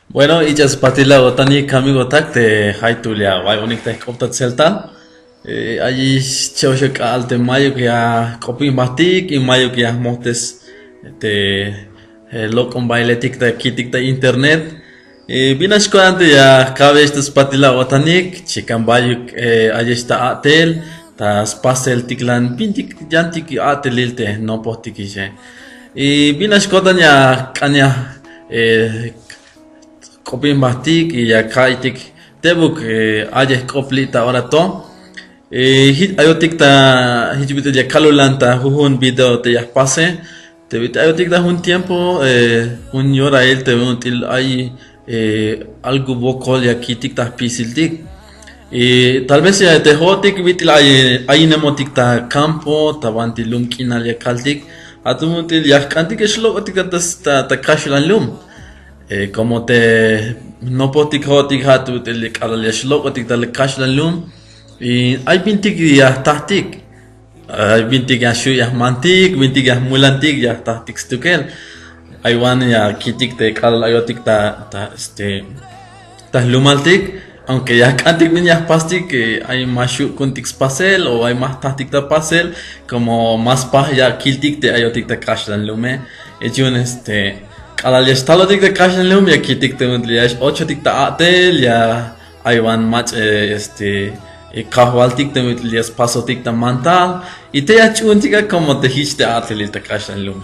Bueno, y ya spatila otani kamigo tak te haitulia wai onik te kopta celta. Allí choshe kal te mayo que ya copy batik y mayo que ya montes te locom bailetik te kitik te internet. Binas ante ya cabe este spatila otanik chikan bayo allí está atel ta spasel tiklan pintik jantik atelilte no potikise. Y binas ya kanya copy mastic y ya kaitik tebuk ajes koplita ahora to hit ayotik ta hijbita ya kalulanta hujun video te ya pase te vit ayotik da un tiempo un yora el te until hay algo bocol ya kitik ta pisiltik y tal vez ya te hotik vitil hay nemotik ta campo ta vantilum kinal ya kaltik atumutil ya kantik shlokotik ta kashulan lum como te no potik hotik hatu te le kalal shlok otik te le kashlan lum y hay bintik ya tahtik hay bintik ya shu ya mantik bintik ya mulantik ya tahtik stukel hay wan ya kitik te kalal ayotik ta lumaltik aunque ya kantik min ya pastik hay más shu kuntik pasel o hay más tahtik ta pasel como más pah ya kiltik te ayotik te kashlan lume ejun Al estalo de cash en lum ya kitik te mutliash 8 tik ta atel ya aywan match kahwal tik te mutlias paso tik ta mantal y te ya chuntika como te hich te atel ta cash en lum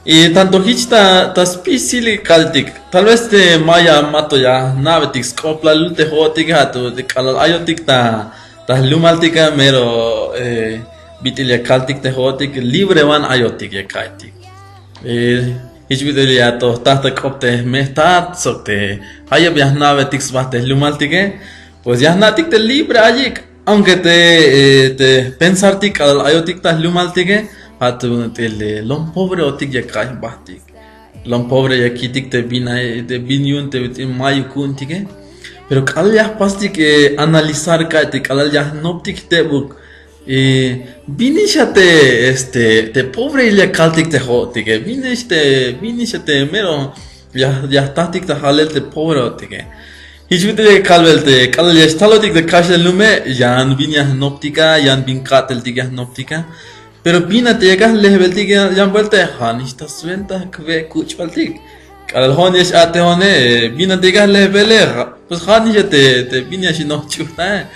y tanto hich ta spicili kaltik tal vez te maya mato ya navetik skopla lute hotik hatu de kalal ayotik ta lumaltika mero bitilia kaltik te hotik libre wan ayotik ya kaitik Hiçbir to tahta kopte mestat sokte haya viajnave tix baste lumaltike pues ya natik te libre allí aunque te pensar tik al ayotik tas lumaltike hatu te lom pobre otik ya kai bastik lom pobre ya kitik te bina te binyun te mayu kuntike pero kal ya pastik analizar ka te kal ya noptik te buk vinishate te pobre ya kaltik te hotige vinishate mero ya tatik te halel te pobre hotige hiçbir kalvelte kal ya stalotik te kashe lume yan vinya noptika yan bin katel tige noptika pero bina te yagas lehbeltik yan vuelta han esta suenta kve kuchbaltik kal honesh ate hone bina te yagas lehbele pues han te vinya shino chuta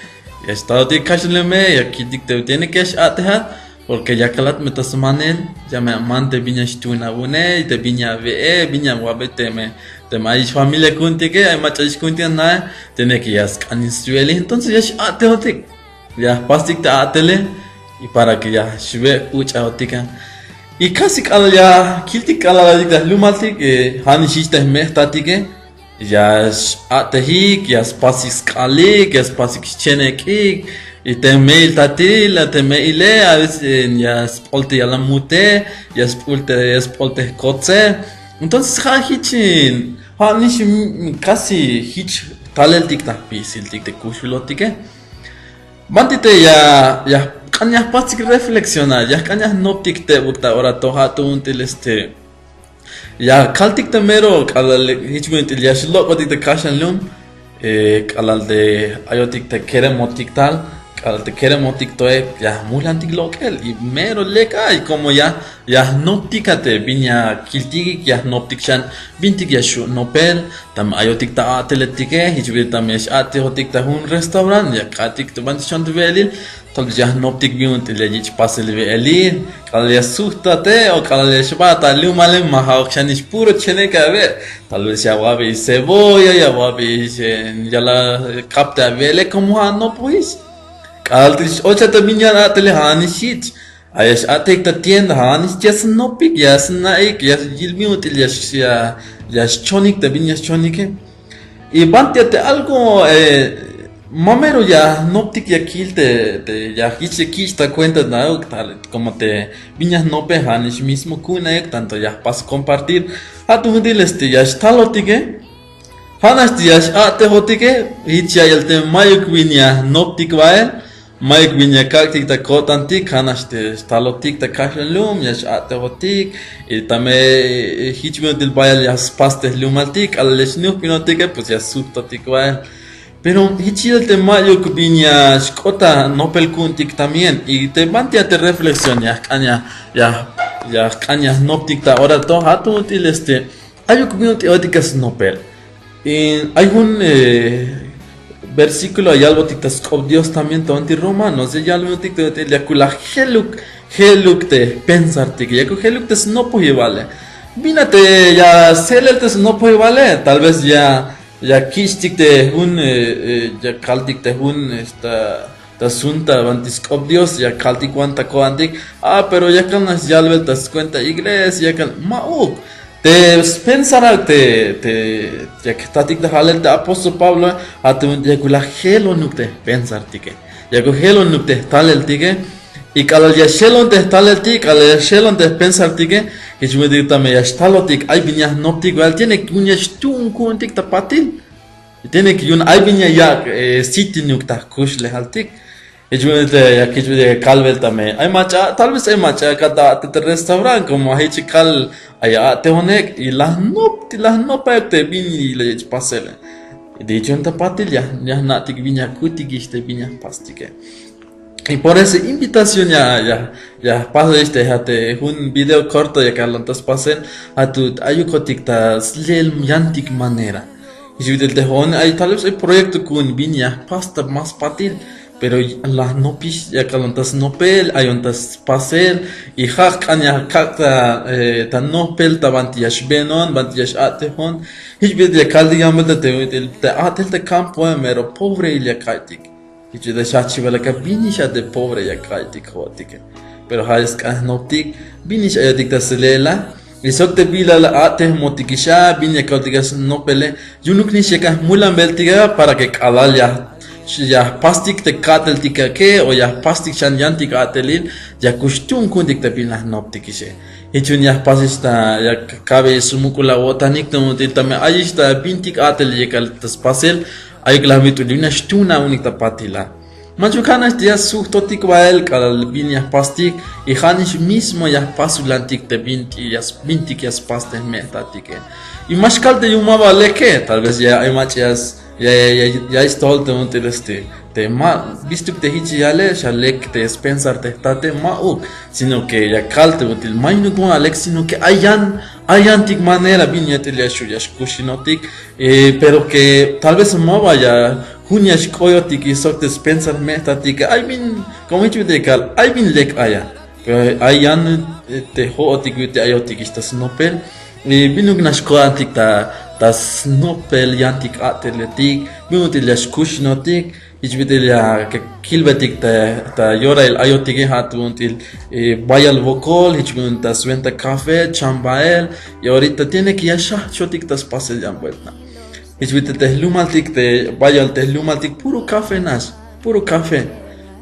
ya estado de cash me ya kidik te tiene que atehat porque ya kalat metas manel ya me amante viña stuna une te viña ve viña wabete me te mais familia kunti que hay machas kunti na tiene que ya caninstrueli entonces ya atehotik ya pastik te atele y para que ya shube ucha otika y casi kala ya kiltik kala ya lumaltik han shiste me statike ya atehik ya spasis kalik ya spasis chenekik y te mail tatil te maile a veces ya spolte ya la mute ya spolte kotse entonces ha hichin ha nish casi hich talel tik ta pisil tik te kushulotike mantite ya kanya pasik reflexionar ya kanya noptik te bukta ora toha tu until ya kaltik te mero kalal hichbuint ya shlo kotik te kashan lum kalal de ayotik te keremotik tal kalal te keremotik to ya mulantik lokel y mero leka y como ya noptika te vinya kiltik ya noptik shan bintik ya shu nopel tam ayotik ta ateletike hichbir tam ya ate hotik ta un restaurant ya katik te bandishon te velil tal ya noptik biunt le jich pasel velil kalal ya sustate o kalal ya shbata lumale mahawk shanish puro cheneka ver tal vez ya wabi cebolla ya wabi ya la capta vele como no pues kalal tish ocha ta binya atele hanishit ayash atek ta tienda hanish jas nopik ya snaik ya jilmiut ya chonik ta binya chonike y bantiate algo mamero ya noptik ya kilte ya hiche kista cuenta na tal como te viñas nope hanish mismo kuna tanto ya pas compartir a tu dil ya stalotige hanas ya ate hotike hiche ya el te mayuk viña noptik vael Mike viñacactic ta cotantic, hanaste stalotic ta cashlum, yash ateotic, y también hitchment del bayal yas pastes lumaltic, al lesnup pinotic, pues ya subtotic bayal. Pero hichil te mayo que viña escota no pelcuntic también, y te mantia te reflexión, ya cañas noptic ta ahora todo hato útil hay un teóticas nopel. Hay un versículo hay algo tictas Dios también tonti romanos ya algo tictas de la heluk te pensar tic ya que heluk te no puede vale vínate ya selel te no puede vale tal vez ya kistik te un ya kaltik te un esta tasunta vantis Dios ya kaltik cuanta coantik pero ya calnas ya alvel te cuenta iglesia ya cal mauk te pensará ya que está tic de halel de apóstol Pablo a tu ya que la gelo nukte pensar tique ya que gelo nukte tal el tique y cada ya shelon te tal el tique cada ya shelon te pensar tique que yo me digo también ya está lo tic hay viñas no tic igual tiene que uña stun con tic tapatil tiene que un hay viña ya sitio nukta kush le hal tic y yo me digo ya que yo de calvel también hay macha tal vez hay macha cada te restaurante como hay chical allá te honek y las no te vini y le pasele de hecho en tapatil ya natik viña kutigiste viña pastique y por esa invitación ya paso hate un video corto ya que alantas pasen a tu ayukotik tas lel yantik manera y si te hon hay tal vez hay proyecto con viña pasta más patil pero las nopis ya calantas nopel ayontas pasel y hakanya kakta tan nopel tabantiash benon bantiash atehon hiçbir de kaldı yamda te atel te campo mero pobre ile kaitik hiç de şaçı vela ka binisha de pobre ya kaitik hotik pero hayes ka noptik binish ayadik da selela y sokte bila la ateh motikisha binya kautigas nopele yunuk ni sheka mulan beltiga para que kalal ya pastik te katel tika ke o ya pastik chan yantik atelil ya kustum kundik te pinas noptik ise hichun ya pasista ya cabe sumukula botanik no tame ayista bintik atel yekal tas pasel ayikla mitu lina stuna unik ta patila machukanas dia suhtotik wael kal binya pastik y hanish mismo ya pasulantik te bintik ya pastes metatike y mashkal de yumaba leke tal vez ya hay machas ya estoy te visto que te hichi ale shalek te pensar te tate sino que ya calte util maino con Alex sino que hayan tic manera viñete le shuyas kushinotik pero que tal vez vaya hunyas koyotik y sok te pensar metatik ay bin como hecho de cal ay bin lek aya pero hayan te hootik te ayotik estas nopel binugnash koantik tas nopel yantik atletik binutil ya kushnotik hiçbir ya que kilbetik ta yora el ayotik hatuntil bayal vokol hiçbir tas venta café chambael y ahorita tiene que ya chotik tas pasel ya vuelta hiçbir te lumaltik te bayal te lumaltik puro café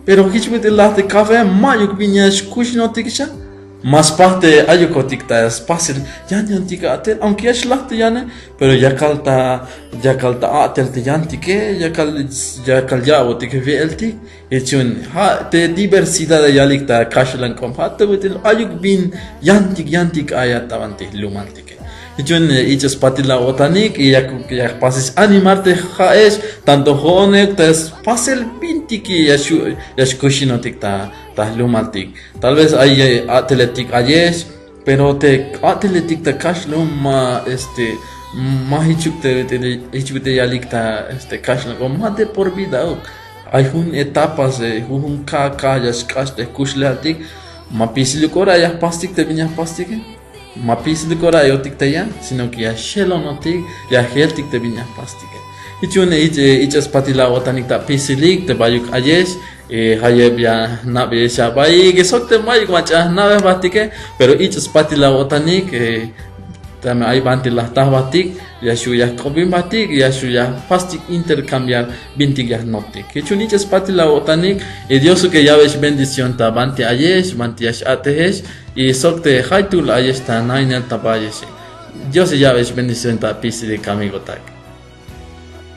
pero hiçbir la te café mayuk viñas kushnotik ya más parte ayukotik ta es fácil yantika atel aunque ya shlahte yane pero ya kalta atel te yantike ya kal ya otik velti echun te diversidad de yalikta kashlan kom hatta betil ayuk bin yantik ayat avante lumaltike echun ichas patila otanik y ya pases animarte haes tanto honek tas pasel bintiki ya kushinotik ta lumaltik tal vez hay atletic ayes pero te atletic ta kashlum ma hichukte yalikta kashlum ma de por vida hay un etapas un yas kaste kushlatik ma pislikora ya pastik te viña pastik ma pislikora yotik te ya sino que ya shelonotik ya heltik te viña pastik ichune ichas patila otanik ta pisilik te bayuk ayes hayeb ya nabe shabai que sokte mayuk macha nabe batike pero ichas patila otanik tame ay banti la tabatik ya shuya kobin batik ya shuya pastik intercambiar bintik ya noptik que chunichas patila otanik y Dios que ya ves bendición ta banti ayes banti ash atehes y sokte haytul ayes ta nainel tabayes Dios ya ves bendición ta pisilik amigo tak